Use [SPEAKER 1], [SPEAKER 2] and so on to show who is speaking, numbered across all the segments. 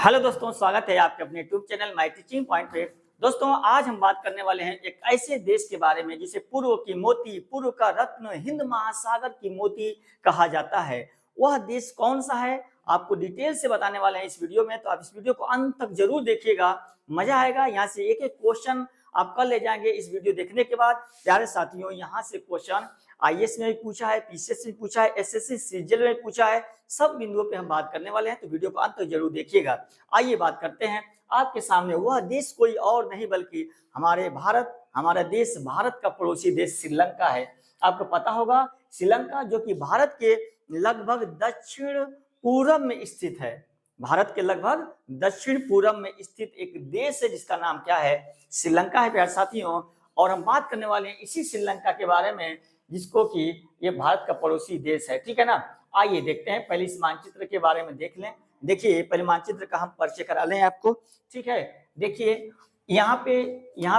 [SPEAKER 1] Hello दोस्तों, स्वागत है आपके अपने YouTube channel my teaching point पे। दोस्तों, आज हम बात करने वाले हैं एक ऐसे देश के बारे में जिसे पूर्व की मोती, पूर्व का रत्न, हिंद महासागर की मोती कहा जाता है। वह देश कौन सा है, आपको डिटेल से बताने वाले हैं इस वीडियो में। तो आप इस वीडियो को अंत तक जरूर देखिएगा, मजा आएगा। यहाँ से एक एक क्वेश्चन आप कर ले जाएंगे इस वीडियो देखने के बाद। प्यारे साथियों, यहाँ से क्वेश्चन आईएएस में भी पूछा है, पीसीएस में पूछा है, एसएससी सीजीएल में पूछा है। सब बिंदुओं पे हम बात करने वाले हैं, तो वीडियो को अंत तक जरूर देखिएगा। आइए बात करते हैं। आपके सामने वह देश कोई और नहीं बल्कि हमारा देश भारत का पड़ोसी देश श्रीलंका है। आपको पता होगा, श्रीलंका जो कि भारत के लगभग दक्षिण पूर्व में स्थित है। भारत के लगभग दक्षिण पूर्व में स्थित एक देश है जिसका नाम क्या है, श्रीलंका है प्यारे साथियों। और हम बात करने वाले हैं इसी श्रीलंका के बारे में, जिसको कि ये भारत का पड़ोसी देश है। ठीक है ना। आइए देखते हैं, पहले इस मानचित्र के बारे में देख लें। देखिए, पहले मानचित्र का हम परिचय करा लें आपको। ठीक है, देखिए यहाँ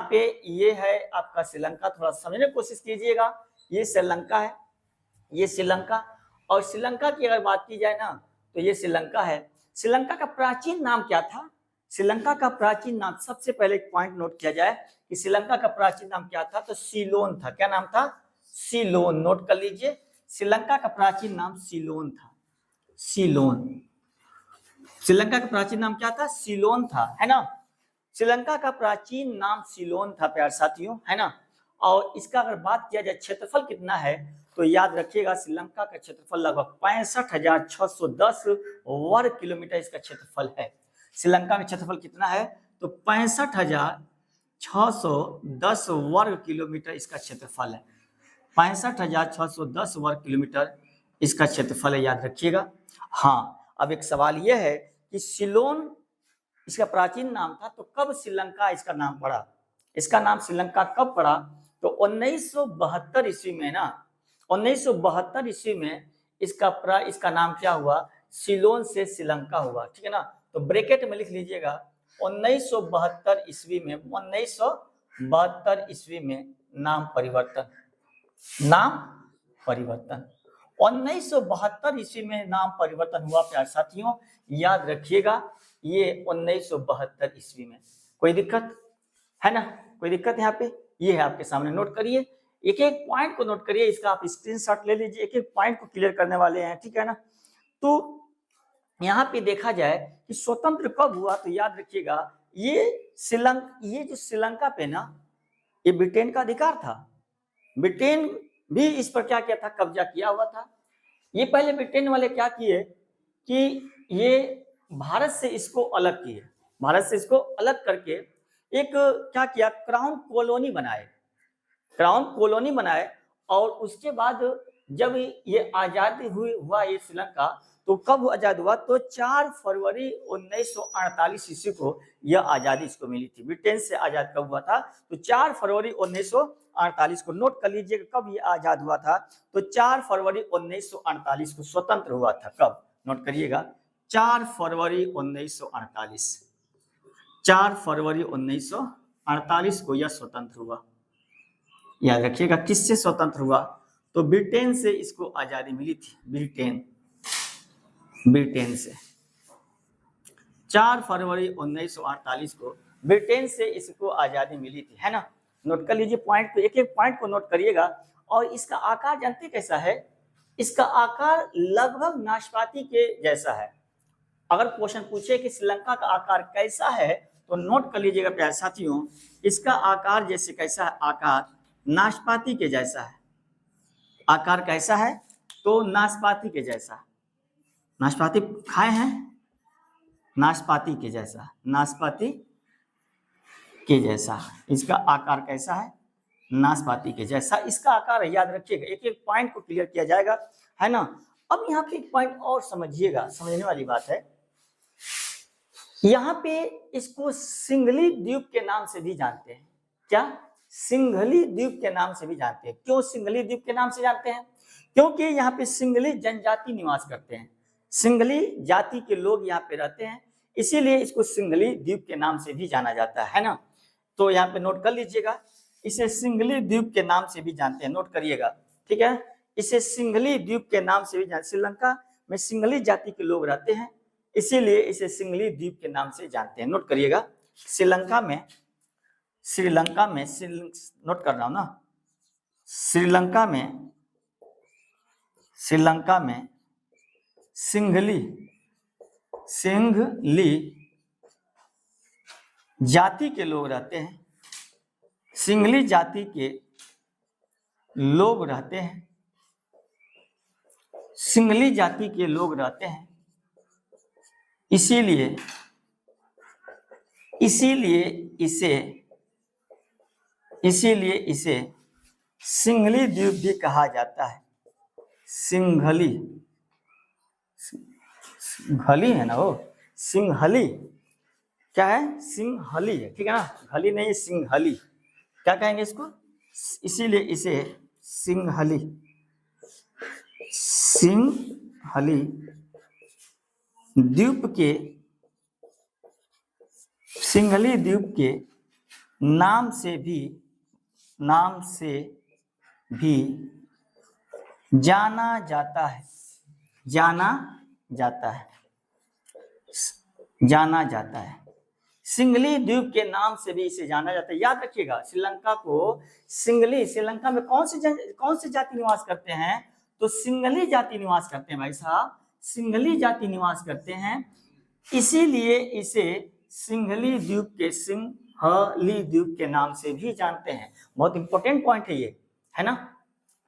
[SPEAKER 1] पे ये है आपका श्रीलंका। थोड़ा समझने की कोशिश कीजिएगा। ये श्रीलंका है, ये श्रीलंका। और श्रीलंका की अगर बात की जाए ना, तो ये श्रीलंका है। श्रीलंका का प्राचीन नाम क्या था? श्रीलंका का प्राचीन नाम, सबसे पहले एक पॉइंट नोट किया जाए कि श्रीलंका का प्राचीन नाम क्या था, तो सीलोन था। क्या नाम था? सीलोन। नोट कर लीजिए, श्रीलंका का प्राचीन नाम सीलोन था। सीलोन। श्रीलंका का प्राचीन नाम क्या था? सीलोन था, है ना। श्रीलंका का प्राचीन नाम सीलोन था प्यारे साथियों, है ना। और इसका अगर बात किया जाए क्षेत्रफल कितना है, तो याद रखिएगा श्रीलंका का क्षेत्रफल लगभग 65,610 वर्ग किलोमीटर इसका क्षेत्रफल है। श्रीलंका का क्षेत्रफल कितना है, तो 65,610 वर्ग किलोमीटर इसका क्षेत्रफल है। 65,610 वर्ग किलोमीटर इसका क्षेत्रफल है, याद रखिएगा। हाँ, अब एक सवाल यह है कि सीलोन इसका प्राचीन नाम था, तो कब श्रीलंका इसका नाम पड़ा? इसका नाम श्रीलंका कब पड़ा? तो 1972 ईस्वी में ना, 1972 ईस्वी में इसका नाम क्या हुआ? सीलोन से श्रीलंका हुआ। ठीक है ना। तो ब्रैकेट में लिख लीजिएगा 1972 ईस्वी में, 1972 ईस्वी में नाम परिवर्तन। 1972 ईस्वी में नाम परिवर्तन हुआ प्यारे साथियों, याद रखिएगा। ये 1972 ईस्वी में। कोई दिक्कत है ना? कोई दिक्कत यहाँ पे? ये है आपके सामने, नोट करिए। एक एक पॉइंट को नोट करिए, इसका आप स्क्रीनशॉट ले लीजिए। एक एक पॉइंट को क्लियर करने वाले हैं, ठीक है ना। तो यहाँ पे देखा जाए कि स्वतंत्र कब हुआ, तो याद रखिएगा ये जो श्रीलंका पे ना, ये ब्रिटेन का अधिकार था। ब्रिटेन भी इस पर क्या किया था? कब्जा किया हुआ था। ये पहले ब्रिटेन वाले क्या किए कि ये भारत से इसको अलग किए। भारत से इसको अलग करके एक क्या किया, क्राउन कॉलोनी बनाए। क्राउन कॉलोनी बनाए। और उसके बाद जब ये आजादी हुआ ये श्रीलंका, तो कब आजाद हुआ? तो 4 फरवरी 1948 ईस्वी को यह आजादी इसको मिली थी। ब्रिटेन से आजाद कब हुआ था? तो 4 फरवरी 1948 को। नोट कर लीजिएगा कब ये आजाद हुआ था, तो 4 फरवरी 1948 को स्वतंत्र हुआ था। कब? नोट करिएगा, 4 फरवरी 1948। 4 फरवरी 1948 को यह स्वतंत्र हुआ। याद रखिएगा, किससे स्वतंत्र हुआ? तो ब्रिटेन से इसको आजादी मिली थी। ब्रिटेन से 4 फरवरी 1948 को ब्रिटेन से इसको आजादी मिली थी, है ना। नोट कर लीजिए पॉइंट को, एक एक पॉइंट को नोट करिएगा। और इसका आकार जानते कैसा है? इसका आकार लगभग नाशपाती के जैसा है। अगर क्वेश्चन पूछे कि श्रीलंका का आकार कैसा है, तो नोट कर लीजिएगा प्यारे साथियों, इसका आकार जैसे कैसा है? आकार नाशपाती के जैसा है। आकार कैसा है? तो नाशपाती के जैसा। नाशपाती खाए हैं? नाशपाती के जैसा। नाशपाती के जैसा इसका आकार कैसा है? नाशपाती के जैसा इसका आकार है, याद रखिएगा। एक एक पॉइंट को क्लियर किया जाएगा, है ना। अब यहाँ पे एक पॉइंट और समझिएगा, समझने वाली बात है। यहाँ पे इसको सिंघली द्वीप के नाम से भी जानते हैं। क्या? सिंघली द्वीप के नाम से भी जानते हैं। क्यों सिंघली द्वीप के नाम से जानते हैं? क्योंकि यहाँ पे सिंघली जनजाति निवास करते हैं। सिंघली जाति के लोग यहाँ पे रहते हैं, इसीलिए इसको सिंघली द्वीप के नाम से भी जाना जाता है ना। तो यहाँ पे नोट कर लीजिएगा, इसे सिंघली द्वीप के नाम से भी जानते हैं। नोट करिएगा, ठीक है। इसे सिंघली द्वीप के नाम से भी जानते। श्रीलंका में सिंघली जाति के लोग रहते हैं, इसीलिए इसे सिंगली द्वीप के नाम से जानते हैं। नोट करिएगा, श्रीलंका में नोट कर रहा हूं ना, श्रीलंका में सिंघली जाति के लोग रहते हैं। सिंघली जाति के लोग रहते हैं, सिंघली जाति के लोग रहते हैं। इसीलिए इसे सिंघली द्वीप भी कहा जाता है। सिंघली है ना, वो सिंघली क्या है, सिंघली है, ठीक है ना, घली नहीं सिंघली, क्या कहेंगे इसको, इसीलिए इसे सिंघली सिंघली द्वीप के नाम से भी जाना जाता है। सिंघली द्वीप के नाम से भी इसे जाना जाता है। याद रखिएगा, श्रीलंका में कौन सी जाति निवास करते हैं, तो सिंघली जाति निवास करते हैं भाई साहब, सिंघली जाति निवास करते हैं। इसीलिए इसे सिंघली द्वीप के नाम से भी जानते हैं। बहुत इंपॉर्टेंट पॉइंट है ये, है ना,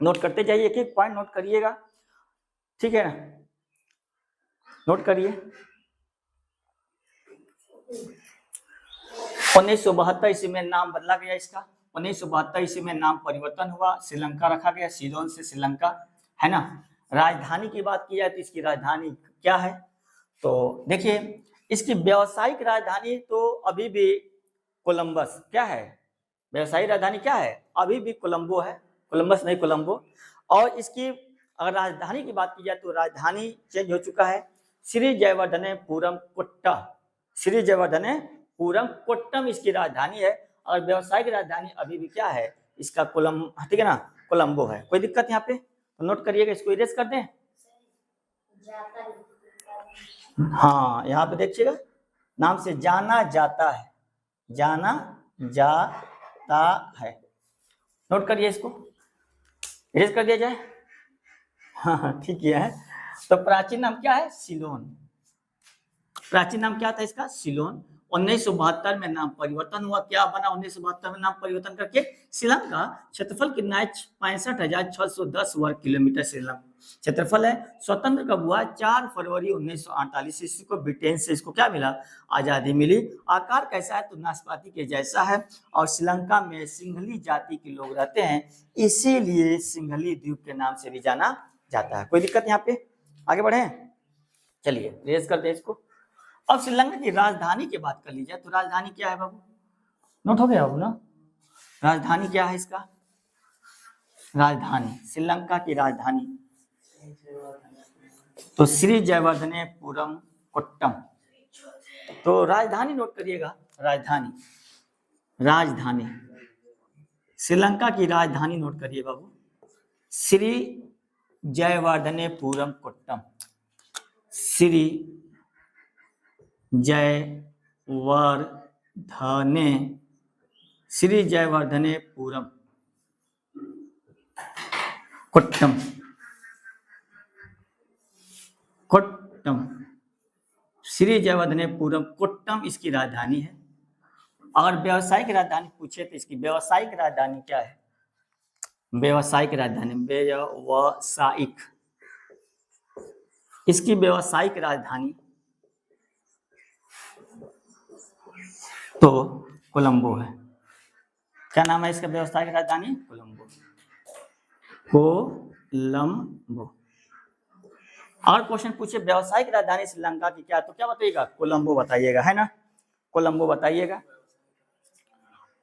[SPEAKER 1] नोट करते जाइए, एक एक पॉइंट नोट करिएगा, ठीक है ना, नोट करिए। 1972 ईस्वी में नाम बदला गया इसका, 1972 ईस्वी में नाम परिवर्तन हुआ, श्रीलंका रखा गया, सिलोन से श्रीलंका, है ना। राजधानी की बात की जाए तो इसकी राजधानी क्या है, तो देखिए इसकी व्यावसायिक राजधानी तो अभी भी कोलंबस, क्या है, व्यावसायिक राजधानी क्या है, अभी भी कोलंबो है, कोलंबस नहीं कोलंबो। और इसकी अगर राजधानी की बात की जाए तो राजधानी चेंज हो चुका है, श्री जयवर्धनेपुरम कोट्टम इसकी राजधानी है। और व्यावसायिक राजधानी अभी भी क्या है इसका, ठीक है ना, कोलंबो है। कोई दिक्कत यहाँ पे, तो नोट करिएगा, इसको इरेज कर दें। हाँ, यहाँ पे देखिएगा, नाम से जाना जाता है, नोट करिए, इसको इरेज कर दिया जाए। हाँ ठीक है। तो प्राचीन नाम क्या है, सिलोन, प्राचीन नाम क्या था इसका, सिलोन। 1972 में नाम परिवर्तन हुआ, क्या बना 1972 में नाम परिवर्तन करके, श्रीलंका। क्षेत्रफल कितना है, 65,610 वर्ग किलोमीटर श्रीलंका क्षेत्रफल है। स्वतंत्र कब हुआ, 4 फरवरी 1948 ईस्वी को ब्रिटेन से इसको क्या मिला, आजादी मिली। आकार कैसा है, तो नाशपाती के जैसा है। और श्रीलंका में सिंघली जाति के लोग रहते हैं, इसीलिए सिंघली द्वीप के नाम से भी जाना जाता है। कोई दिक्कत यहाँ पे, आगे बढ़े, चलिए रेस करते हैं इसको। अब श्रीलंका की राजधानी की बात कर लीजिए, तो राजधानी क्या है बाबू, नोट हो गया बाबू ना, राजधानी क्या है इसका, राजधानी श्रीलंका की राजधानी तो श्री जयवर्धनेपुरम कोट्टम। तो राजधानी नोट करिएगा, राजधानी श्रीलंका की राजधानी नोट करिए बाबू, श्री जयवर्धनेपुरम कोट्टम, श्री जयवर्धनेपुरम कोट्टम, श्री जयवर्धनेपुरम कोट्टम इसकी राजधानी है। अगर व्यावसायिक राजधानी पूछे तो इसकी व्यावसायिक राजधानी क्या है, इसकी व्यावसायिक राजधानी तो कोलंबो है। क्या नाम है इसका व्यावसायिक राजधानी, कोलंबो। और क्वेश्चन पूछे व्यावसायिक राजधानी श्रीलंका की क्या, तो क्या बताइएगा, कोलंबो बताइएगा, है ना, कोलंबो बताइएगा।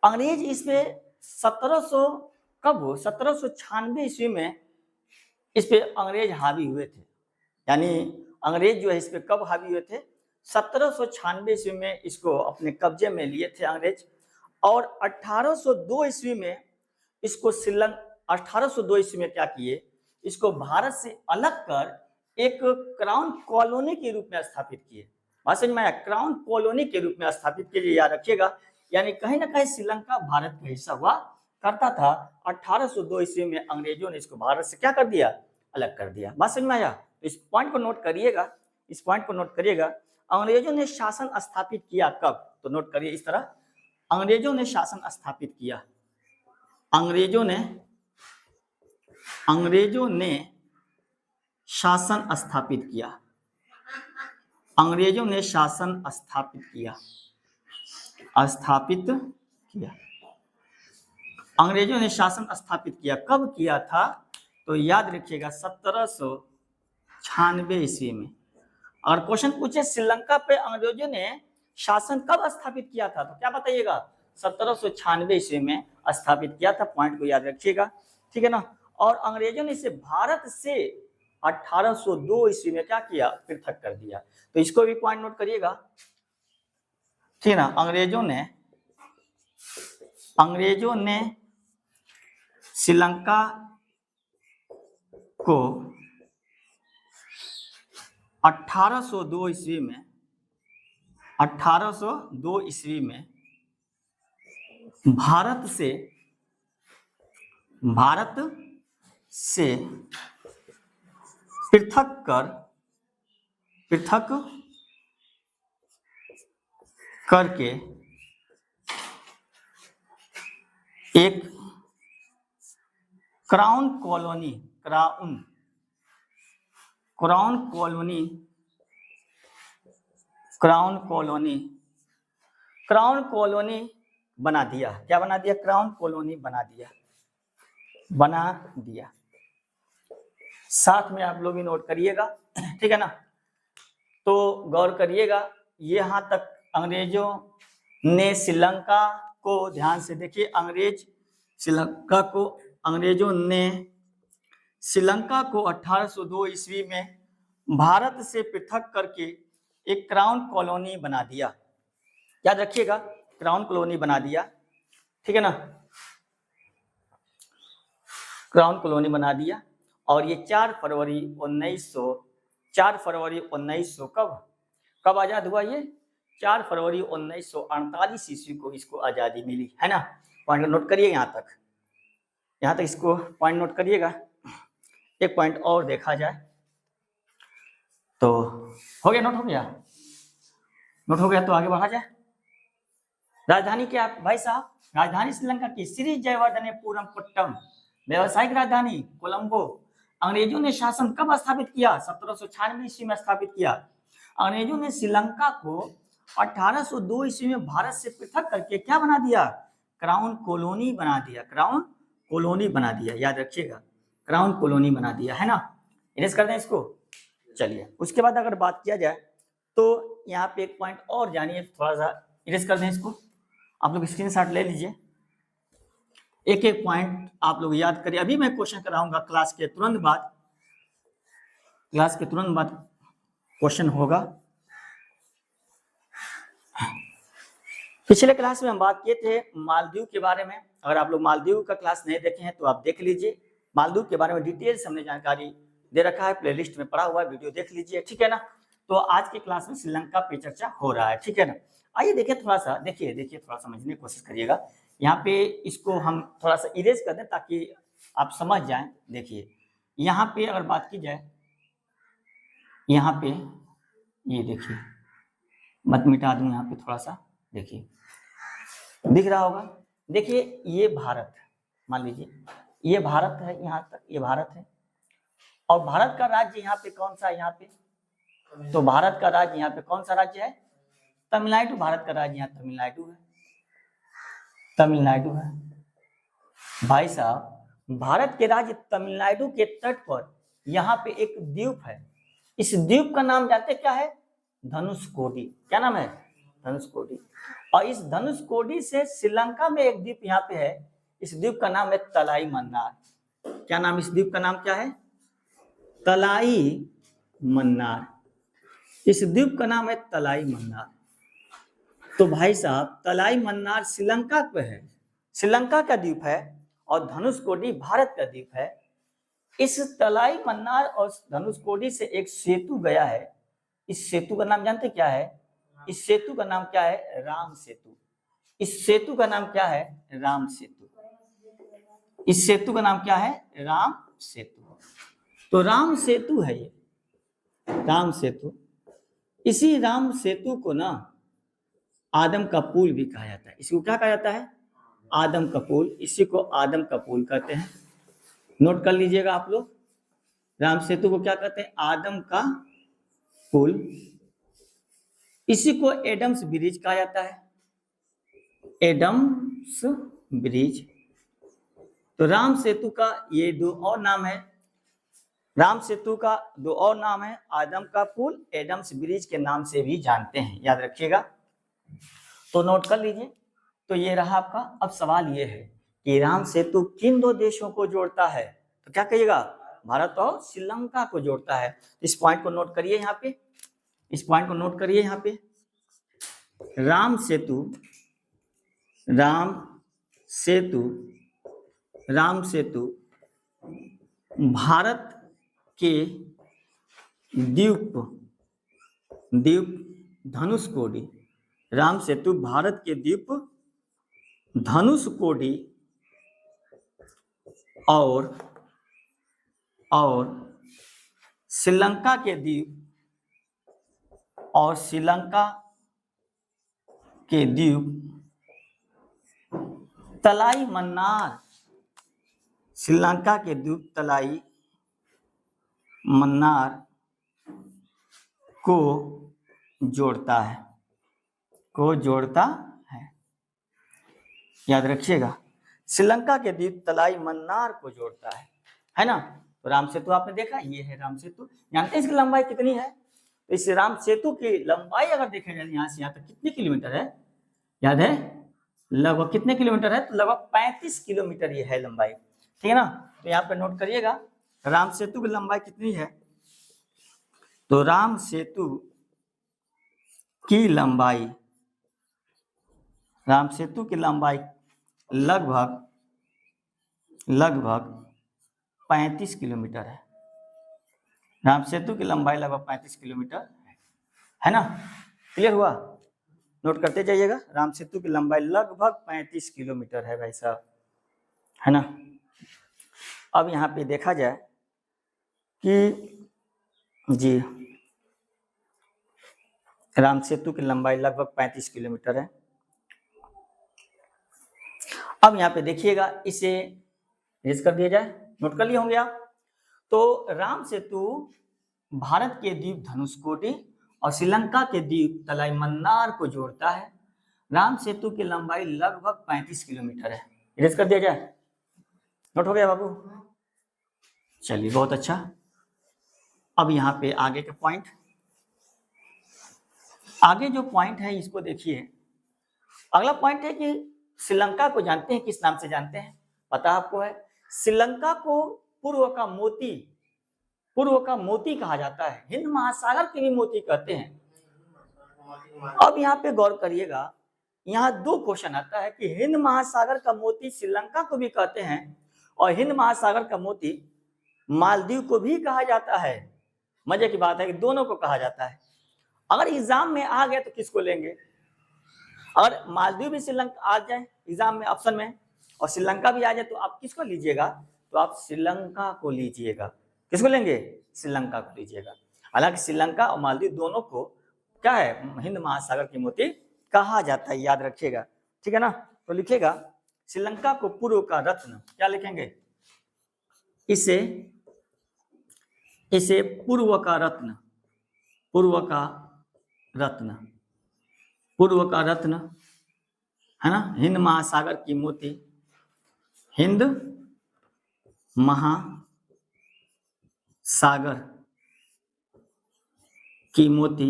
[SPEAKER 1] अंग्रेज इस पे 1796 ईस्वी में इस पे अंग्रेज हावी हुए थे, यानी अंग्रेज जो है इस पे कब हावी हुए थे, 1796 ईस्वी में इसको अपने कब्जे में लिए थे अंग्रेज। और 1802 ईस्वी में इसको 1802 ईस्वी में क्या किए, इसको भारत से अलग कर एक क्राउन कॉलोनी के रूप में स्थापित किए। बात समझ में आया? क्राउन कॉलोनी के रूप में स्थापित किए, याद रखिएगा। यानी कहीं ना कहीं श्रीलंका भारत का हिस्सा हुआ करता था। 1802 ईस्वी में अंग्रेजों ने इसको भारत से क्या कर दिया? अलग कर दिया। बात समझ में आया? तो इस पॉइंट को नोट करिएगा, इस पॉइंट को नोट करिएगा। अंग्रेजों ने शासन स्थापित किया कब? तो नोट करिए इस तरह, अंग्रेजों ने शासन स्थापित किया, अंग्रेजों ने शासन स्थापित किया, अंग्रेजों ने शासन स्थापित किया, अंग्रेजों ने शासन स्थापित किया। कब किया था? तो याद रखिएगा 1796 ईस्वी में। अगर क्वेश्चन पूछे श्रीलंका पे अंग्रेजों ने शासन कब स्थापित किया था, तो क्या बताइएगा? 1796 ईस्वी में स्थापित किया था। पॉइंट को याद रखिएगा, ठीक है ना। और अंग्रेजों ने इसे भारत से 1802 ईस्वी में क्या किया? पृथक कर दिया। तो इसको भी पॉइंट नोट करिएगा, ठीक है ना। अंग्रेजों ने श्रीलंका को 1802 ईस्वी में भारत से पृथक करके एक क्राउन कॉलोनी बना दिया। क्या बना दिया? क्राउन कॉलोनी बना दिया। साथ में आप लोग भी नोट करिएगा, ठीक है ना। तो गौर करिएगा, यहां तक अंग्रेजों ने श्रीलंका को, ध्यान से देखिए, अंग्रेजों ने श्रीलंका को 1802 ईस्वी में भारत से पृथक करके एक क्राउन कॉलोनी बना दिया। याद रखिएगा, क्राउन कॉलोनी बना दिया, ठीक है ना, क्राउन कॉलोनी बना दिया। और ये 4 फरवरी 1900 कब आजाद हुआ? ये 4 फरवरी 1948 ईस्वी को इसको आजादी मिली, है ना। पॉइंट नोट करिए, यहाँ तक इसको पॉइंट नोट करिएगा। एक पॉइंट और देखा जाए तो हो गया, नोट हो गया तो आगे बढ़ा जाए। राजधानी क्या भाई साहब? राजधानी श्रीलंका की श्री जयवर्धनेपुरम कुट्टम, व्यवसायिक राजधानी कोलंबो। अंग्रेजों ने शासन कब स्थापित किया? 1796 ईस्वी में स्थापित किया। अंग्रेजों ने श्रीलंका को 1802 ईस्वी में भारत से पृथक करके क्या बना दिया? क्राउन कॉलोनी बना दिया। याद रखिएगा, क्राउन कॉलोनी बना दिया, है ना। इरेज कर दें इसको। चलिए, उसके बाद अगर बात किया जाए तो यहाँ पे एक पॉइंट और जानिए, थोड़ा सा इरेज कर दें इसको। आप लोग स्क्रीनशॉट ले लीजिए, एक एक पॉइंट आप लोग याद करिए। अभी मैं क्वेश्चन कराऊंगा, क्लास के तुरंत बाद क्वेश्चन होगा। पिछले क्लास में हम बात किए थे मालदीव के बारे में। अगर आप लोग मालदीव का क्लास नहीं देखे हैं तो आप देख लीजिए। मालदीव के बारे में डिटेल से हमने जानकारी दे रखा है, प्लेलिस्ट में पड़ा हुआ है, वीडियो देख लीजिए, ठीक है ना। तो आज की क्लास में श्रीलंका पे चर्चा हो रहा है, ठीक है ना। आइए देखिए, थोड़ा सा थोड़ा समझने की कोशिश करिएगा। यहाँ पे इसको हम थोड़ा सा इरेज कर दें ताकि आप समझ जाएं। देखिए, यहाँ पे अगर बात की जाए, यहाँ पे ये देखिए, मत मिटा दूं, यहाँ पे थोड़ा सा देखिए, दिख रहा होगा। देखिए, ये भारत, मान लीजिए ये भारत है, यहाँ तक ये भारत है। और भारत का राज्य यहाँ पे कौन सा है? यहाँ पे तो भारत का राज्य यहाँ पे कौन सा राज्य है? तमिलनाडु। भारत का राज्य यहाँ तमिलनाडु है। भाई साहब, भारत के राज्य तमिलनाडु के तट पर यहाँ पे एक द्वीप है। इस द्वीप का नाम जानते क्या है? धनुषकोडी। क्या नाम है? धनुषकोडी। और इस धनुषकोडी से श्रीलंका में एक द्वीप यहाँ पे है, इस द्वीप का नाम है तलाई मन्नार। क्या नाम? इस द्वीप का नाम क्या है? तलाई मन्नार। इस द्वीप का नाम है तलाई मन्नार। तो भाई साहब, तलाई मन्नार श्रीलंका पे है, श्रीलंका का द्वीप है, और धनुषकोडी भारत का द्वीप है। इस तलाई मन्नार और धनुषकोडी से एक सेतु गया है। इस सेतु का नाम जानते क्या है? इस सेतु का नाम क्या है? राम सेतु। इस सेतु का नाम क्या है? राम सेतु। इस सेतु का नाम क्या है? राम सेतु। तो राम सेतु है ये, राम सेतु। इसी राम सेतु को ना आदम का पुल भी कहा जाता है। इसको क्या कहा जाता है? आदम का पुल। इसी को आदम का पुल कहते हैं। नोट कर लीजिएगा आप लोग, राम सेतु को क्या कहते हैं? आदम का पुल। इसी को एडम्स ब्रिज कहा जाता है, एडम्स ब्रिज। तो राम सेतु का ये दो और नाम है। राम सेतु का दो और नाम है, आदम का पुल, एडम्स ब्रिज के नाम से भी जानते हैं, याद रखिएगा। तो नोट कर लीजिए। तो ये रहा आपका। अब सवाल ये है कि राम सेतु किन दो देशों को जोड़ता है? तो क्या कहिएगा? भारत और श्रीलंका को जोड़ता है। इस पॉइंट को नोट करिए यहाँ पे, इस पॉइंट को नोट करिए यहाँ पे। राम सेतु, राम सेतु, राम सेतु भारत के द्वीप धनुषकोडी, राम सेतु भारत के द्वीप धनुषकोडी और श्रीलंका के द्वीप श्रीलंका के द्वीप तलाई मन्नार, श्रीलंका के द्वीप तलाई मन्नार को जोड़ता है, को जोड़ता है। याद रखिएगा, श्रीलंका के द्वीप तलाई मन्नार को जोड़ता है ना। तो राम सेतु आपने देखा, ये है राम सेतु। जानते हैं इसकी लंबाई कितनी है? तो इस राम सेतु की लंबाई अगर देखा जाए यहाँ से यहाँ तक कितने किलोमीटर है? याद है? लगभग कितने किलोमीटर है? तो लगभग 35 किलोमीटर ये है लंबाई, ठीक है ना। तो यहाँ पे नोट करिएगा राम सेतु की लंबाई कितनी है। तो राम सेतु की लंबाई, राम सेतु की लंबाई लगभग 35 किलोमीटर है। राम सेतु की लंबाई लगभग 35 किलोमीटर है ना। क्लियर हुआ? नोट करते जाइएगा, राम सेतु की लंबाई लगभग 35 किलोमीटर है भाई साहब, है ना। अब यहाँ पे देखा जाए कि जी राम सेतु की लंबाई लगभग 35 किलोमीटर है। अब यहाँ पे देखिएगा, इसे रेज कर दिया जाए, नोट कर लिए होंगे आप। तो राम सेतु भारत के द्वीप धनुषकोडी और श्रीलंका के द्वीप तलाई मन्नार को जोड़ता है। राम सेतु की लंबाई लगभग 35 किलोमीटर है। रेज कर दिया जाए, नोट हो गया बाबू? चलिए, बहुत अच्छा। अब यहाँ पे आगे के पॉइंट, आगे जो पॉइंट है इसको देखिए। अगला पॉइंट है कि श्रीलंका को जानते हैं, किस नाम से जानते हैं? पता आपको है, श्रीलंका को पूर्व का मोती कहा जाता है। हिंद महासागर के भी मोती कहते हैं। अब यहाँ पे गौर करिएगा, यहाँ दो क्वेश्चन आता है कि हिंद महासागर का मोती श्रीलंका को भी कहते हैं और हिंद महासागर का मोती मालदीव को भी कहा जाता है। मजे की बात है कि दोनों को कहा जाता है। अगर एग्जाम में आ गया तो किसको लेंगे? अगर मालदीव भी श्रीलंका आ जाए एग्जाम में ऑप्शन में और श्रीलंका भी आ जाए तो आप किसको लीजिएगा? तो आप श्रीलंका को लीजिएगा। किसको लेंगे? श्रीलंका को लीजिएगा। हालांकि श्रीलंका और मालदीव दोनों को क्या है? हिंद महासागर की मोती कहा जाता है, याद रखिएगा, ठीक है ना। तो लिखिएगा श्रीलंका को पूर्व का रत्न, क्या लिखेंगे? इसे पूर्व का रत्न, पूर्व का रत्न है ना। हिंद महासागर की मोती, हिंद महासागर की मोती,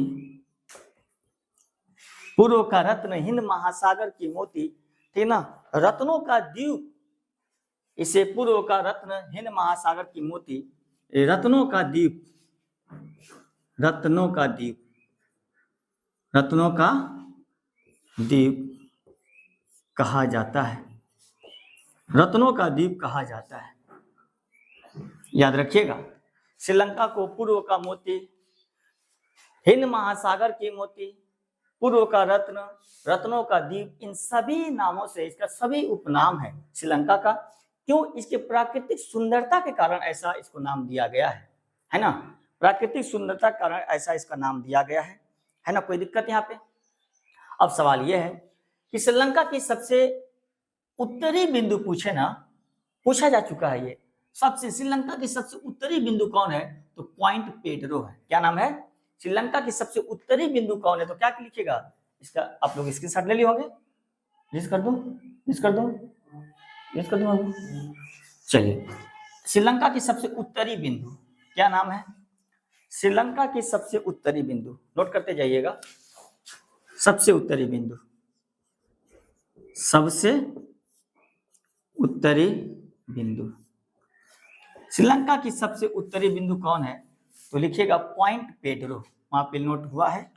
[SPEAKER 1] पूर्व का रत्न हिंद महासागर की मोती, ठीक ना। रत्नों का द्वीप, इसे पूर्व का रत्न हिंद महासागर की मोती, रत्नों का द्वीप कहा जाता है। रत्नों का द्वीप कहा जाता है। याद रखिएगा, श्रीलंका को पूर्व का मोती, हिंद महासागर की मोती, पूर्व का रत्न, रत्नों का द्वीप, इन सभी नामों से इसका सभी उपनाम है श्रीलंका का। क्यों? इसके प्राकृतिक सुंदरता के कारण ऐसा इसको नाम दिया गया है ना, प्राकृतिक सुंदरता के कारण ऐसा इसका नाम दिया गया है ना। कोई दिक्कत यहाँ पे? अब सवाल यह है कि श्रीलंका की सबसे उत्तरी बिंदु पूछे ना, पूछा जा चुका है ये, सबसे श्रीलंका की सबसे उत्तरी बिंदु कौन है? तो पॉइंट पेड्रो है। क्या नाम है? श्रीलंका की सबसे उत्तरी बिंदु कौन है? तो क्या लिखिएगा इसका, आप लोग स्क्रीनशॉट ले लिए होंगे। लिस्ट कर दूं, लिस्ट कर दूं, लिस्ट कर दूं। चलिए, श्रीलंका की सबसे उत्तरी बिंदु क्या नाम है? श्रीलंका की सबसे उत्तरी बिंदु नोट करते जाइएगा, सबसे उत्तरी बिंदु, सबसे उत्तरी बिंदु, श्रीलंका की सबसे उत्तरी बिंदु कौन है? तो लिखिएगा पॉइंट पेड्रो, वहां पे नोट हुआ है।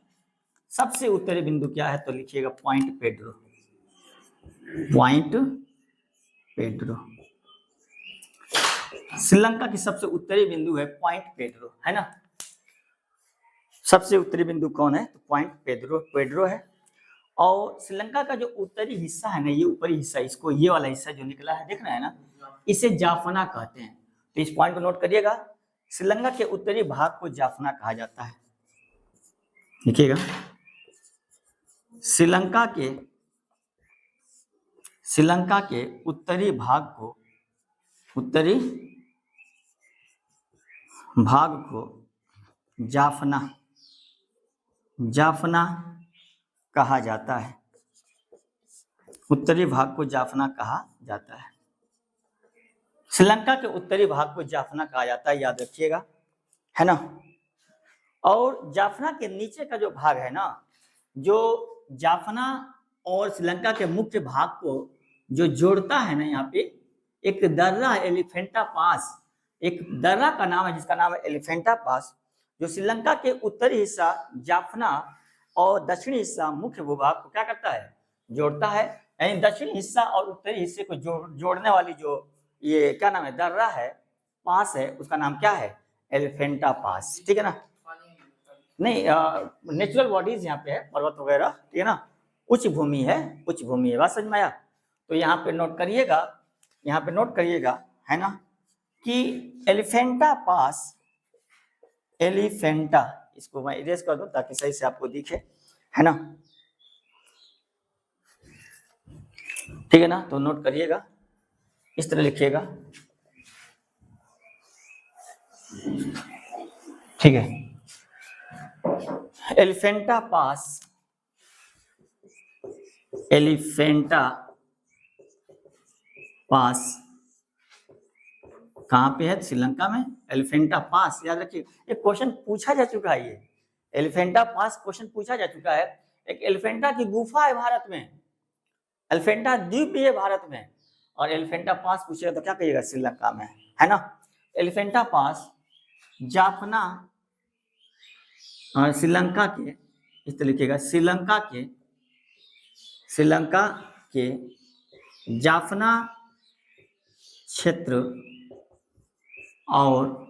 [SPEAKER 1] सबसे उत्तरी बिंदु क्या है? तो लिखिएगा point Pedro, point Pedro. Sri Lanka की सबसे उत्तरी बिंदु है पॉइंट पेड्रो, है ना। सबसे उत्तरी बिंदु कौन है? तो पॉइंट पेड्रो है। और श्रीलंका का जो उत्तरी हिस्सा है ना, ये ऊपरी हिस्सा, इसको ये वाला हिस्सा जो निकला है देख रहे हैं ना, इसे जाफना कहते हैं। तो इस पॉइंट को नोट करिएगा, श्रीलंका के उत्तरी भाग को जाफना कहा जाता है। देखिएगा, श्रीलंका के उत्तरी भाग को जाफना कहा जाता है। उत्तरी भाग को जाफना कहा जाता है। श्रीलंका के उत्तरी भाग को जाफना कहा जाता है, याद रखिएगा, है ना। और जाफना के नीचे का जो भाग है ना, जो जाफना और श्रीलंका के मुख्य भाग को जो जोड़ता है ना, यहाँ पे एक दर्रा है, एलिफेंटा पास, एक दर्रा का नाम है जिसका नाम है एलिफेंटा पास, जो श्रीलंका के उत्तरी हिस्सा जाफना और दक्षिणी हिस्सा मुख्य भूभाग को क्या करता है? जोड़ता है। यानी दक्षिणी हिस्सा और उत्तरी हिस्से को जोड़ने वाली जो ये क्या नाम है, दर्रा है, पास है, उसका नाम क्या है? एलिफेंटा पास, ठीक है ना। नहीं, नेचुरल बॉडीज यहाँ पे है, पर्वत वगैरह, ठीक है ना, उच्च भूमि है, बात समझ में आया। तो यहाँ पे नोट करिएगा, है ना, कि एलिफेंटा पास, एलिफेंटा, इसको मैं इरेज कर दूं ताकि सही से आपको दिखे, है ना, ठीक है ना। तो नोट करिएगा, इस तरह लिखिएगा, ठीक है। एलिफेंटा पास कहाँ पे है? श्रीलंका में। एलिफेंटा पास याद रखिए, एक क्वेश्चन पूछा जा चुका है, ये एलिफेंटा पास क्वेश्चन पूछा जा चुका है। एक एलिफेंटा की गुफा है भारत में, एलिफेंटा द्वीप भी है भारत में, और एलिफेंटा पास पूछेगा तो क्या कहिएगा? श्रीलंका में, है ना। एलिफेंटा पास जाफना और श्रीलंका के, इस तरह लिखिएगा, श्रीलंका के जाफना क्षेत्र और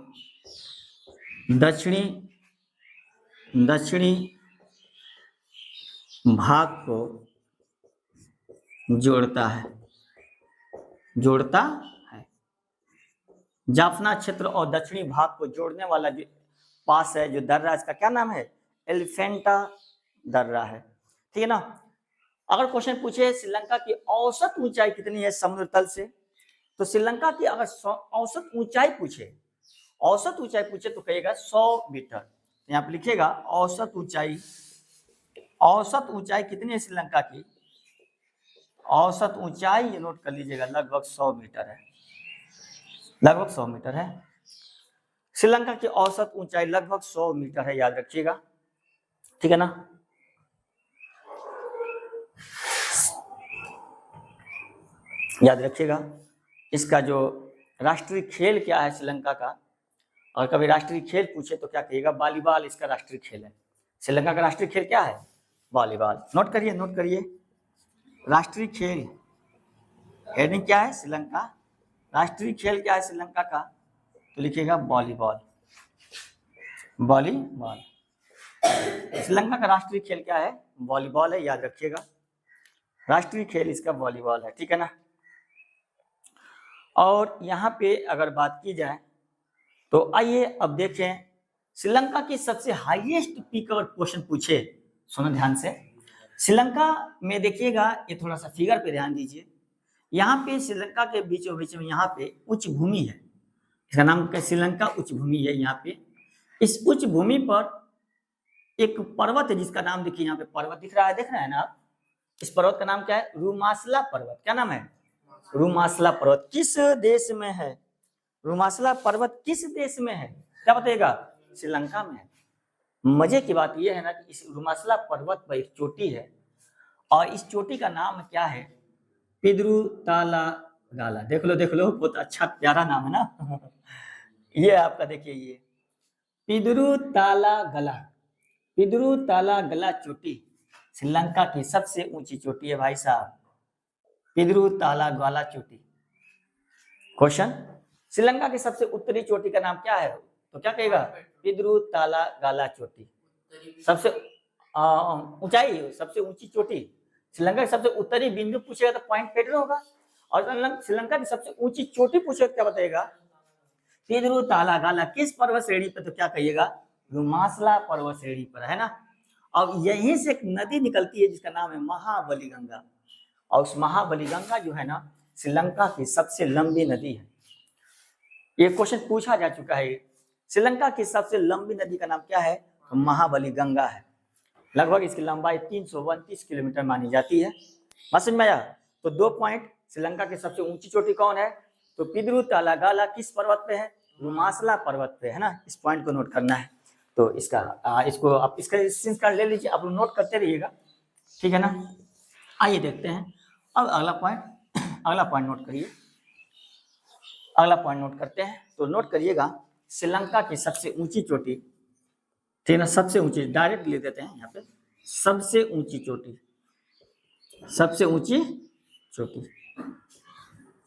[SPEAKER 1] दक्षिणी भाग को जोड़ता है। जाफना क्षेत्र और दक्षिणी भाग को जोड़ने वाला जो पास है, जो दर्रा, इसका क्या नाम है? एलिफेंटा दर्रा है, ठीक है ना। अगर क्वेश्चन पूछे श्रीलंका की औसत ऊंचाई कितनी है समुद्र तल से, तो श्रीलंका की अगर औसत ऊंचाई पूछे तो कहेगा 100 मीटर। यहाँ पे लिखिएगा औसत ऊंचाई कितनी है श्रीलंका की? औसत ऊंचाई ये नोट कर लीजिएगा, लगभग 100 मीटर है, लगभग 100 मीटर है। श्रीलंका की औसत ऊंचाई लगभग 100 मीटर है, याद रखिएगा, ठीक है ना। याद रखिएगा, इसका जो राष्ट्रीय खेल क्या है श्रीलंका का, और कभी राष्ट्रीय खेल पूछे तो क्या कहिएगा? वॉलीबॉल इसका राष्ट्रीय खेल है। श्रीलंका का राष्ट्रीय खेल क्या है? वॉलीबॉल। नोट करिए, राष्ट्रीय खेल हेडिंग क्या है? श्रीलंका। राष्ट्रीय खेल क्या है श्रीलंका का? तो लिखिएगा वॉलीबॉल, वॉलीबॉल। श्रीलंका का राष्ट्रीय खेल क्या है? वॉलीबॉल है, याद रखिएगा, राष्ट्रीय खेल इसका वॉलीबॉल है, ठीक है ना। और यहाँ पे अगर बात की जाए तो आइए अब देखें श्रीलंका की सबसे हाईएस्ट पीक अगर क्वेश्चन पूछे, सुनो ध्यान से। श्रीलंका में देखिएगा, ये थोड़ा सा फिगर पे ध्यान दीजिए, यहाँ पे श्रीलंका के बीचों बीच में यहाँ पे उच्च भूमि है, इसका नाम क्या? श्रीलंका उच्च भूमि है। यहाँ पे इस उच्च भूमि पर एक पर्वत है जिसका नाम देखिए, यहाँ पे पर्वत दिख रहा है, देख रहे हैं ना आप? इस पर्वत का नाम क्या है? रुमासला पर्वत। क्या नाम है? रुमासला पर्वत। किस देश में है? रुमासला पर्वत किस देश में है? क्या बताइएगा? श्रीलंका में है। मजे की बात यह है ना कि इस रुमासला पर्वत पर एक चोटी है और इस चोटी का नाम क्या है? पिद्रू ताला गाला। देख लो, बहुत अच्छा प्यारा नाम है ना। ये आपका देखिए, ये पिद्रू ताला गला, पिद्रू ताला गला चोटी श्रीलंका की सबसे ऊंची चोटी है भाई साहब, पिद्रू ताला गाला चोटी। क्वेश्चन, श्रीलंका की सबसे उत्तरी चोटी का नाम क्या है? तो क्या कहेगा? पिद्रू ताला गाला चोटी। सबसे ऊंचाई, सबसे ऊंची चोटी श्रीलंका की सबसे उत्तरी बिंदु पूछेगा तो पॉइंट पेड्रो होगा, और श्रीलंका की सबसे ऊंची चोटी पूछेगा क्या बताएगा? पिद्रू ताला गाला। किस पर्वत श्रेणी पर? तो क्या कहिएगा? रुमासला पर्वत श्रेणी पर, है ना। अब यहीं से एक नदी निकलती है जिसका नाम है महाबली गंगा, और उस महाबली गंगा जो है ना श्रीलंका की सबसे लंबी नदी है। ये क्वेश्चन पूछा जा चुका है। श्रीलंका की सबसे लंबी नदी का नाम क्या है? तो महाबली गंगा है। लगभग इसकी लंबाई 329 किलोमीटर मानी जाती है। बात समझ में आया? तो 2 पॉइंट। श्रीलंका की सबसे ऊंची चोटी कौन है? तो पिद्रू ताला गाला किस पर्वत पे है? रुमासला पर्वत पे, है ना। इस पॉइंट को नोट करना है। तो इसको आप इसका स्क्रीनशॉट ले लीजिए, आप नोट करते रहिएगा, ठीक है ना। आइए देखते हैं अब अगला पॉइंट नोट करिए। अगला पॉइंट नोट करते हैं, तो नोट करिएगा श्रीलंका की सबसे ऊंची चोटी, ठीक है ना, सबसे ऊंची, डायरेक्ट ले देते हैं यहाँ पे, सबसे ऊंची चोटी, सबसे ऊंची चोटी।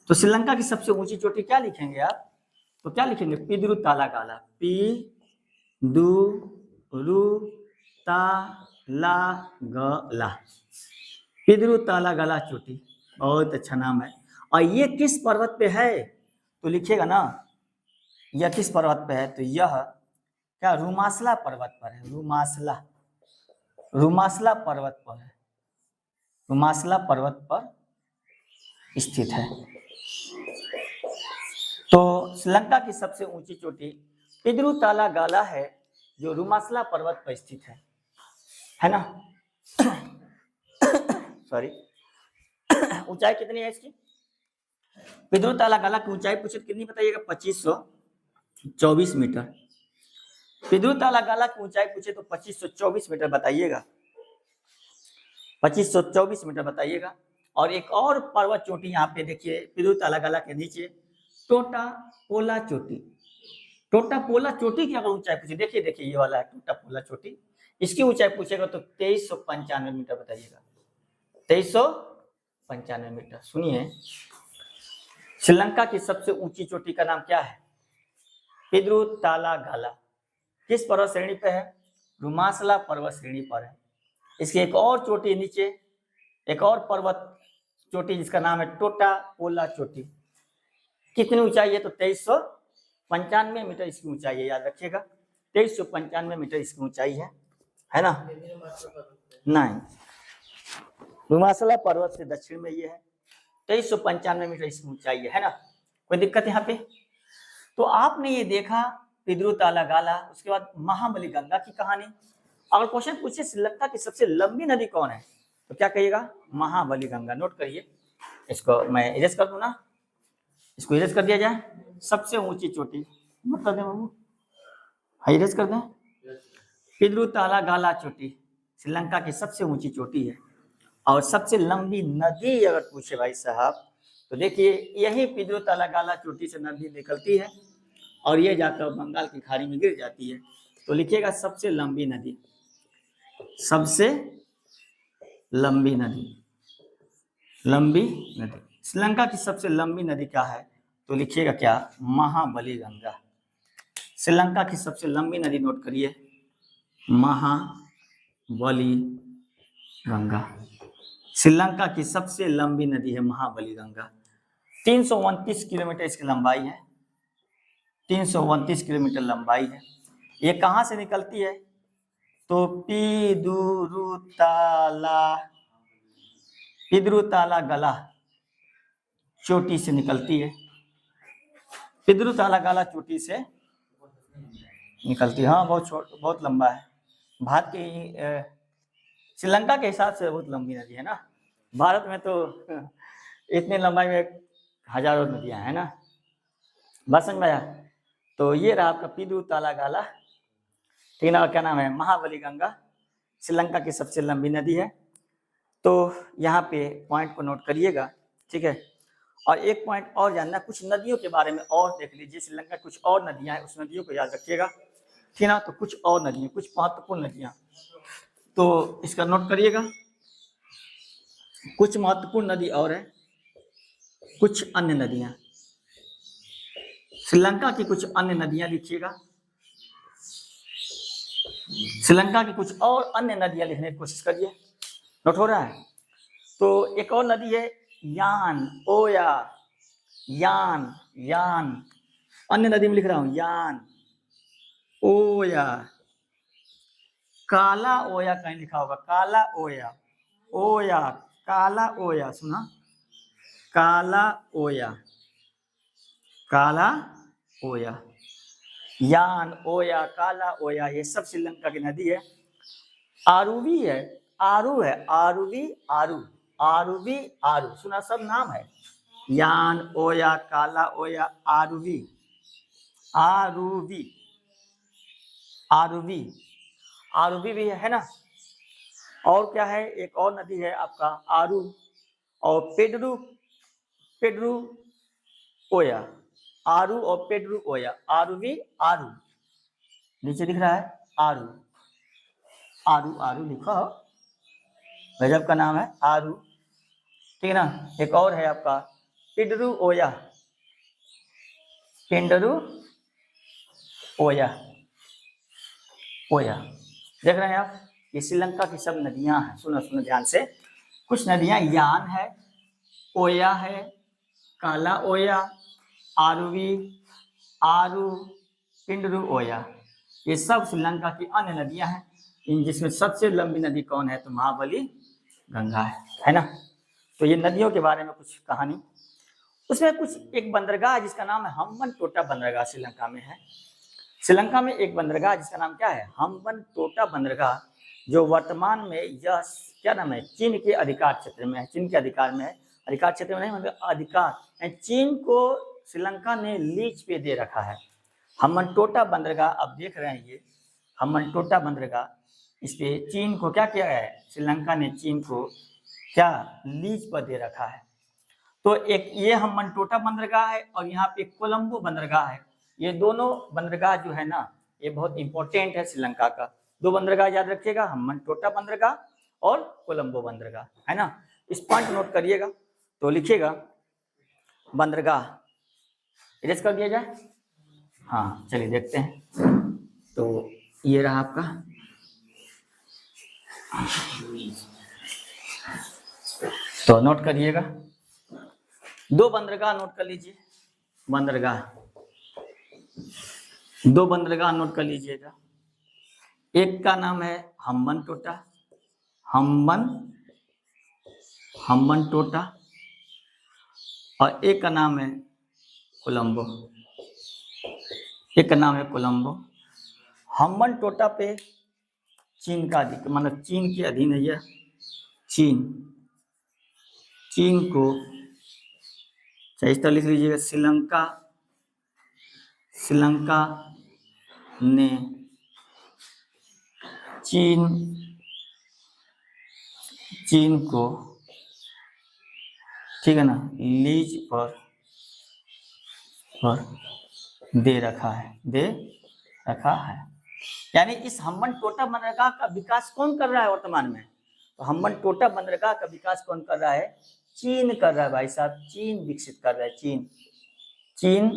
[SPEAKER 1] तो श्रीलंका की सबसे ऊंची चोटी क्या लिखेंगे आप? तो क्या लिखेंगे? पिद्रू ताला गाला, पी दू रू ता ला गला, पिद्रू ताला गला चोटी। बहुत अच्छा नाम है। और ये किस पर्वत पे है? तो लिखिएगा ना, यह किस पर्वत पे है? तो यह क्या रुमासला पर्वत पर है, रुमासला पर्वत पर है, रुमासला पर्वत पर स्थित है। तो श्रीलंका की सबसे ऊंची चोटी पिद्रू ताला गाला है जो रुमासला पर्वत पर स्थित है ना। सॉरी, ऊंचाई कितनी है इसकी? पिद्रू ताला गाला की ऊंचाई पूछे कितनी बताइएगा? 2524 मीटर। पिद्रू ताला गाला की ऊंचाई पूछे तो 2524 मीटर बताइएगा, 2524 मीटर बताइएगा। और एक और पर्वत चोटी यहाँ पे देखिए, पिद्रू ताला गाला के नीचे टोटा पोला चोटी। टोटा पोला चोटी की अगर ऊंचाई पूछे, देखिए ये वाला है टोटा पोला चोटी, इसकी ऊंचाई पूछेगा तो 2395 मीटर बताइएगा, 2395 मीटर। सुनिए, श्रीलंका की सबसे ऊंची चोटी का नाम क्या है? पिद्रू ताला गाला। किस पर्वत श्रेणी पे है? रुमासला पर्वत श्रेणी पर है। इसकी एक और चोटी नीचे, एक और पर्वत चोटी जिसका नाम है टोटा पोला चोटी। कितनी ऊंचाई है? तो 2395 मीटर इसकी ऊंचाई है, याद रखिएगा, 2395 मीटर इसकी ऊंचाई है ना। नहीं, रुमासला पर्वत से दक्षिण में ये है, 2395 मीटर इसकी ऊंचाई है ना। कोई दिक्कत यहाँ पे? तो आपने ये देखा पिद्रू ताला गाला, उसके बाद महाबली गंगा की कहानी। अगर क्वेश्चन पूछे श्रीलंका की सबसे लंबी नदी कौन है, तो क्या कहिएगा? महाबली गंगा। नोट करिए, इसको मैं इरेज कर दूं ना, इसको इरेज कर दिया जाए। सबसे ऊंची चोटी नोट कर दें बाबू, इरेज कर दें। पिद्रू ताला गाला चोटी श्रीलंका की सबसे ऊंची चोटी है। और सबसे लंबी नदी अगर पूछे भाई साहब, तो देखिए यही पिद्रू ताला गाला चोटी से नदी निकलती है और ये जाकर बंगाल की खाड़ी में गिर जाती है। तो लिखिएगा सबसे लंबी नदी, सबसे लंबी नदी, लंबी नदी। श्रीलंका की सबसे लंबी नदी क्या है? तो लिखिएगा क्या? महाबली गंगा। श्रीलंका की सबसे लंबी नदी नोट करिए, महाबली गंगा। श्रीलंका की सबसे लंबी नदी है महाबली गंगा। 329 किलोमीटर इसकी लंबाई है, 329 किलोमीटर लंबाई है। ये कहाँ से निकलती है? तो पिद्रुताला गला चोटी से निकलती है। पिद्रुताला गला चोटी से निकलती है। हाँ, बहुत लंबा है। भारत की श्रीलंका के हिसाब से बहुत लंबी नदी है ना। भारत में तो इतने लंबाई में हजारों नदियां हैं ना। बात समझ में आया? तो ये रहा आपका पिद्रुताला गला, ठीक है। क्या नाम है? महाबली गंगा, श्रीलंका की सबसे लंबी नदी है। तो यहाँ पे पॉइंट को नोट करिएगा, ठीक है। और एक पॉइंट और जानना, कुछ नदियों के बारे में और देख लीजिए। श्रीलंका कुछ और नदियां हैं, उस नदियों को याद रखिएगा, ठीक है ना। तो कुछ और नदियां, कुछ महत्वपूर्ण नदियां, तो इसका नोट करिएगा। कुछ महत्वपूर्ण नदी और है, कुछ अन्य नदियां। श्रीलंका की कुछ अन्य नदियां लिखिएगा। श्रीलंका की कुछ और अन्य नदियां लिखने की कोशिश करिए। नोट हो रहा है? तो एक और नदी है यान, ओया, यान, यान। अन्य नदी में लिख रहा हूं यान, ओया, काला ओया कहीं लिखा होगा, काला ओया, ओया, काला ओया, सुना? काला ओया, काला ओया, यान, ओया, काला ओया, ये सब श्रीलंका की नदी है। आरुवी है, आरू है, आरुवी, आरू, आरुवी, आरू, सुना? सब नाम है। यान, ओया, काला ओया, आरुवी, आरुवी, आरुवी, आरुवी भी है ना। और क्या है? एक और नदी है आपका आरू और पेड्रू, पेड्रू ओया, आरू और पेड्रू ओया, आरुवी, आरू, नीचे दिख रहा है आरू, आरू, आरू लिखो, गजब का नाम है आरू, ठीक है ना। एक और है आपका पिडरू ओया, पिंडरू ओया, ओया, देख रहे हैं आप? ये श्रीलंका की सब नदियां हैं। सुनो सुनो ध्यान से। कुछ नदियां यान है, ओया है, काला ओया, आरुवी, आरू, पिंडरू ओया, ये सब श्रीलंका की अन्य नदियां हैं। इन जिसमें सबसे लंबी नदी कौन है? तो महाबली गंगा है ना। तो ये नदियों के बारे में कुछ कहानी। उसमें कुछ एक बंदरगाह है जिसका नाम है हम्बनटोटा बंदरगाह, श्रीलंका में है। श्रीलंका में एक बंदरगाह जिसका नाम क्या है? हम्बनटोटा बंदरगाह, जो वर्तमान में यह क्या नाम है? चीन के अधिकार क्षेत्र में है। चीन के अधिकार में है, अधिकार क्षेत्र में नहीं मतलब अधिकार। चीन को श्रीलंका ने लीज पे दे रखा है। हम्बनटोटा बंदरगाह आप देख रहे हैं, ये हम्बनटोटा बंदरगाह, इस पे चीन को क्या किया है? श्रीलंका ने चीन को क्या लीज पर दे रखा है। तो एक ये हम्बनटोटा बंदरगाह है और यहाँ पे कोलंबो बंदरगाह है। ये दोनों बंदरगाह जो है ना, ये बहुत इंपॉर्टेंट है श्रीलंका का। दो बंदरगाह याद रखिएगा, हम्बनटोटा बंदरगाह और कोलंबो बंदरगाह, है ना। इस पॉइंट नोट करिएगा। तो लिखिएगा बंदरगाह, इरेज कर दिया जाए। हाँ, चलिए देखते हैं। तो ये रहा आपका, तो नोट करिएगा। दो बंदरगाह नोट कर लीजिए, बंदरगाह, दो बंदरगाह नोट कर लीजिएगा। एक का नाम है हम्बनटोटा, हम्बनटोटा, और एक का नाम है कोलंबो, एक का नाम है कोलंबो। हम्बनटोटा पे चीन का अधिकार, मतलब चीन के अधीन है यह। चीन, चीन को इस तरह लिख लीजिएगा, श्रीलंका, श्रीलंका ने चीन, चीन को, ठीक है ना, लीज पर दे रखा है, दे रखा है। यानी इस हम्बनटोटा बंदरगाह का विकास कौन कर रहा है वर्तमान में? तो हम्बनटोटा बंदरगाह का विकास कौन कर रहा है? चीन कर रहा है भाई साहब, चीन विकसित कर रहा है। चीन, चीन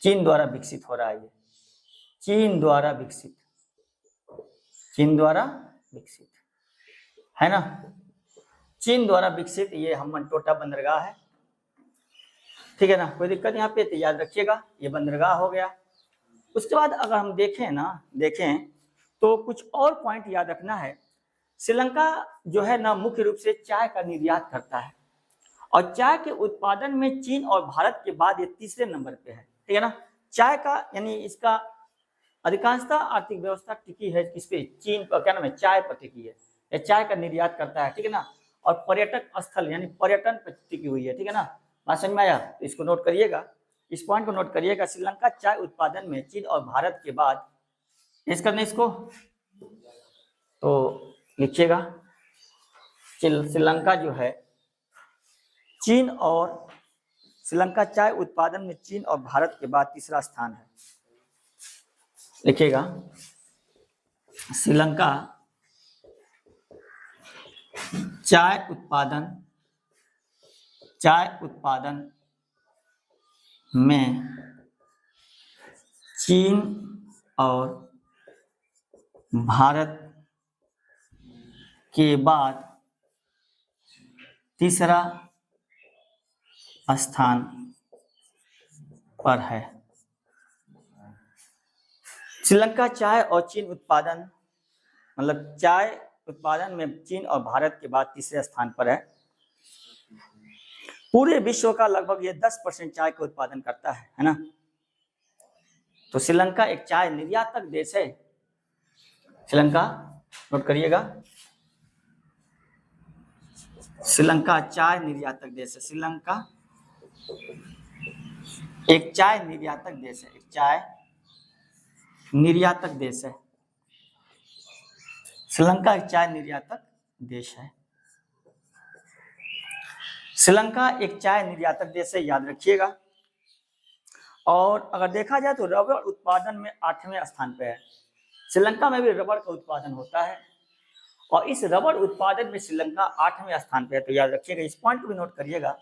[SPEAKER 1] चीन द्वारा विकसित हो रहा है ये, चीन द्वारा विकसित, चीन द्वारा विकसित है ना, चीन द्वारा विकसित ये हम्बनटोटा बंदरगाह है, ठीक है ना। कोई दिक्कत यहाँ पे तो याद रखिएगा, ये बंदरगाह हो गया। उसके बाद अगर हम देखें तो कुछ और पॉइंट याद रखना है। श्रीलंका जो है ना मुख्य रूप से चाय का निर्यात करता है, और चाय के उत्पादन में चीन और भारत के बाद ये तीसरे नंबर पे है, ठीक है ना। चाय का यानी इसका अधिकांशतः आर्थिक व्यवस्था टिकी है किस पे, चीन पर, क्या नाम है, चाय पर टिकी है, ये चाय का निर्यात करता है, ठीक है ना। और पर्यटक स्थल यानी पर्यटन पर टिकी हुई है, ठीक है ना। बात समझ में आया, तो इसको नोट करिएगा, इस पॉइंट को नोट करिएगा। श्रीलंका चाय उत्पादन में चीन और भारत के बाद, इस करने इसको तो लिखिएगा, श्रीलंका जो है चीन और श्रीलंका चाय उत्पादन में चीन और भारत के बाद तीसरा स्थान है, लिखिएगा। श्रीलंका चाय उत्पादन में चीन और भारत के बाद तीसरा स्थान पर है। श्रीलंका चाय और चीन उत्पादन, मतलब चाय उत्पादन में चीन और भारत के बाद तीसरे स्थान पर है। पूरे विश्व का लगभग ये 10% चाय का उत्पादन करता है ना। तो श्रीलंका एक चाय निर्यातक देश है। श्रीलंका नोट करिएगा, श्रीलंका चाय निर्यातक देश है। श्रीलंका एक चाय निर्यातक देश है, एक चाय निर्यातक देश है। श्रीलंका एक चाय निर्यातक देश है। श्रीलंका एक चाय निर्यातक देश है, याद रखिएगा। और अगर देखा जाए तो रबर उत्पादन में 8वें स्थान पे है। श्रीलंका में भी रबर का उत्पादन होता है, और इस रबर उत्पादन में श्रीलंका 8वें स्थान पे है, तो याद रखिएगा, इस पॉइंट को भी नोट करिएगा।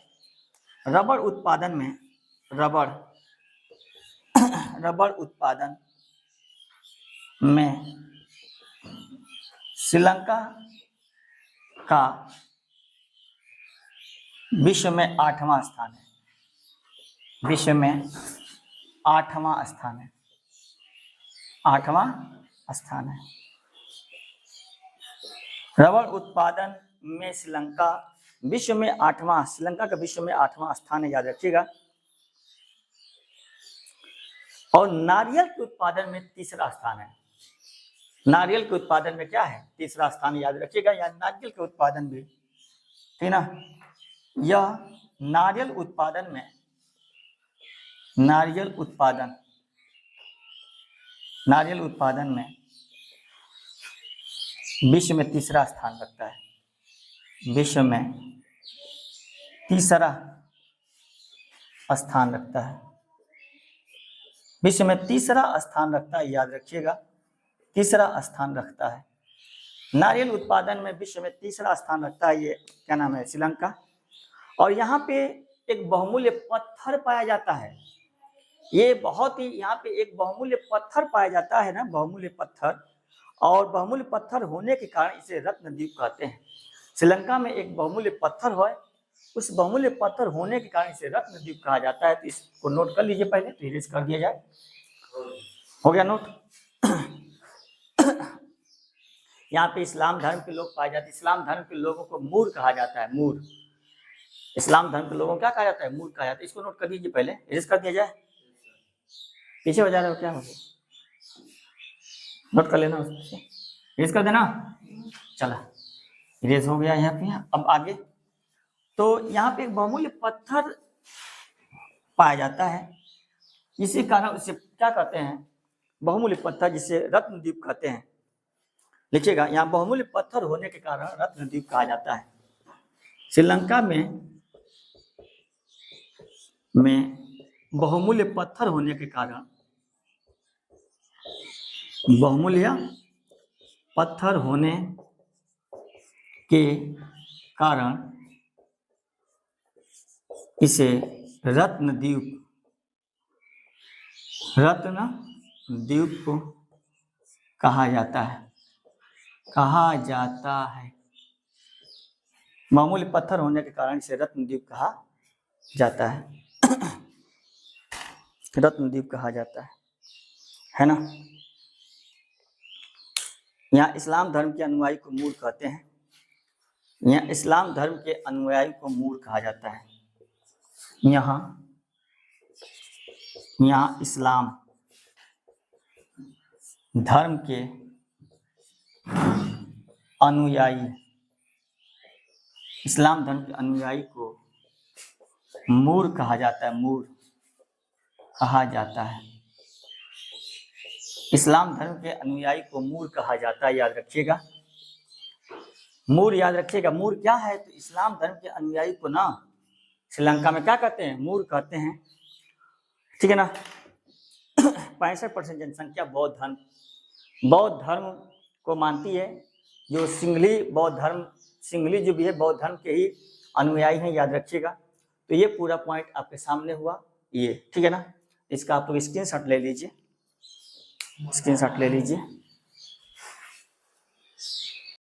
[SPEAKER 1] रबर उत्पादन में रबर उत्पादन में श्रीलंका का विश्व में 8वां स्थान है, विश्व में 8वां स्थान है, 8वां स्थान है। रबर उत्पादन में श्रीलंका विश्व में 8वां, श्रीलंका का विश्व में 8वां स्थान है, याद रखिएगा। और नारियल के उत्पादन में तीसरा स्थान है। नारियल के उत्पादन में क्या है, तीसरा स्थान, याद रखिएगा। या नारियल के उत्पादन भी, ठीक ना, यह नारियल उत्पादन में विश्व में तीसरा स्थान रखता है, विश्व में तीसरा स्थान रखता है, विश्व में तीसरा स्थान रखता है, याद रखिएगा, तीसरा स्थान रखता है। नारियल उत्पादन में विश्व में तीसरा स्थान रखता है, ये क्या नाम है, श्रीलंका। और यहाँ पे एक बहुमूल्य पत्थर पाया जाता है, ये बहुत ही, यहाँ पे एक बहुमूल्य पत्थर पाया जाता है ना, बहुमूल्य पत्थर। और बहुमूल्य पत्थर होने के कारण इसे रत्नद्वीप कहते हैं। श्रीलंका में एक बहुमूल्य पत्थर है, उस बहुमूल्य पत्थर होने के कारण इसे रत्नद्वीप कहा जाता है। तो इसको नोट कर लीजिए, पहले तो इरेज कर दिया जाए। हो गया नोट। यहाँ पे इस्लाम धर्म के लोग पाए जाते हैं। इस्लाम धर्म के लोगों को मूर कहा जाता है, मूर। इस्लाम धर्म के लोगों को क्या कहा जाता है, मूर कहा जाता है। इसको नोट कर दीजिए, पहले इरेज कर दिया जाए। पीछे हो जा रहे हो क्या, हो गया, नोट कर लेना, उससे इरेज कर देना। चला, इरेज हो गया यहाँ पे। अब आगे, तो यहाँ पे एक बहुमूल्य पत्थर पाया जाता है, इसी कारण उसे क्या कहते हैं, बहुमूल्य पत्थर, जिसे रत्नद्वीप कहते हैं। लिखिएगा, यहाँ बहुमूल्य पत्थर होने के कारण रत्नद्वीप कहा जाता है। श्रीलंका में बहुमूल्य पत्थर होने के कारण, बहुमूल्य पत्थर होने के कारण इसे रत्नद्वीप रत्न द्वीप को कहा जाता है, कहा जाता है। मामूली पत्थर होने के कारण इसे रत्नद्वीप कहा जाता है। रत्नद्वीप कहा जाता है ना। यहाँ इस्लाम धर्म के अनुयायी को मूर कहते हैं। यहाँ इस्लाम धर्म के अनुयायी को मूर कहा जाता है। यहाँ इस्लाम धर्म के अनुयायी, इस्लाम धर्म के अनुयायी को मूर कहा जाता है, मूर कहा जाता है। इस्लाम धर्म के अनुयायी को मूर कहा जाता है, याद रखिएगा, मूर याद रखिएगा। मूर क्या है? तो इस्लाम धर्म के अनुयायी को ना श्रीलंका में क्या कहते हैं? मूर कहते हैं, ठीक है ना। 65% जनसंख्या बौद्ध धर्म को मानती है। जो सिंगली बौद्ध धर्म, सिंगली जो भी है बौद्ध धर्म के ही अनुयायी हैं, याद रखिएगा। तो ये पूरा पॉइंट आपके सामने हुआ ये, ठीक है ना। इसका आप लोग स्क्रीनशॉट ले लीजिए, स्क्रीनशॉट ले लीजिए।